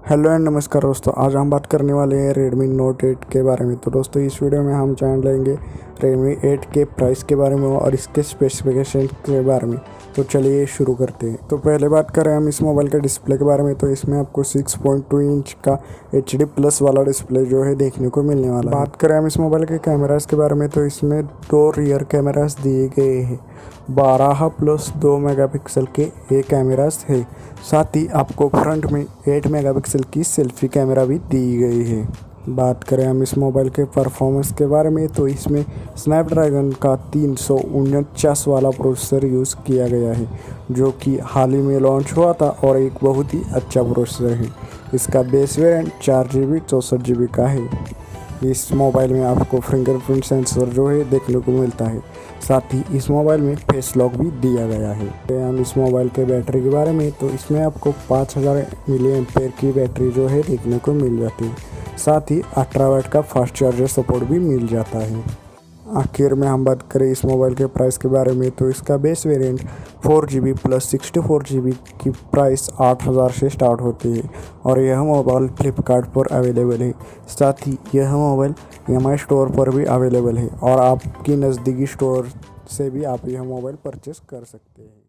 Hello and नमस्कार दोस्तों, आज हम बात करने वाले हैं Redmi Note 8 के बारे में। तो दोस्तों इस वीडियो में हम जान लेंगे Redmi 8 के प्राइस के बारे में और इसके स्पेसिफिकेशन के बारे में। तो चलिए शुरू करते हैं। तो पहले बात करें हम इस मोबाइल के डिस्प्ले के बारे में, तो इसमें आपको 6.2 इंच का HD प्लस वाला डिस्प्ले जो है देखने को मिलने वाला है। बात करें हम इस मोबाइल के कैमरास के बारे में, तो इसमें 2 रियर कैमरास दिए गए हैं। 12+2 मेगापिक्सल के ये कैमरास है। साथ ही आपको फ्रंट में 8 मेगापिक्सल की सेल्फी कैमरा भी दी गई है। बात करें हम इस मोबाइल के परफॉर्मेंस के बारे में, तो इसमें स्नैपड्रैगन का 349 वाला प्रोसेसर यूज़ किया गया है, जो कि हाल ही में लॉन्च हुआ था और एक बहुत ही अच्छा प्रोसेसर है। इसका बेस वेरिएंट 4GB 64GB का है। इस मोबाइल में आपको फिंगरप्रिंट सेंसर जो है देखने को मिलता है। साथ ही इस मोबाइल में फेस लॉक भी दिया गया है। हम इस मोबाइल के बैटरी के बारे में, तो इसमें आपको 5000 mAh की बैटरी जो है देखने को मिल जाती है। साथ ही 18 वाट का फास्ट चार्जर सपोर्ट भी मिल जाता है। आखिर में हम बात करें इस मोबाइल के प्राइस के बारे में, तो इसका base variant 4GB plus 64GB की प्राइस 8000 से स्टार्ट होती है और यह मोबाइल फ्लिपकार्ट पर अवेलेबल है। साथ ही यह मोबाइल EMI स्टोर पर भी अवेलेबल है और आपकी नज़दीकी स्टोर से भी आप यह मोबाइल परचेस कर सकते हैं।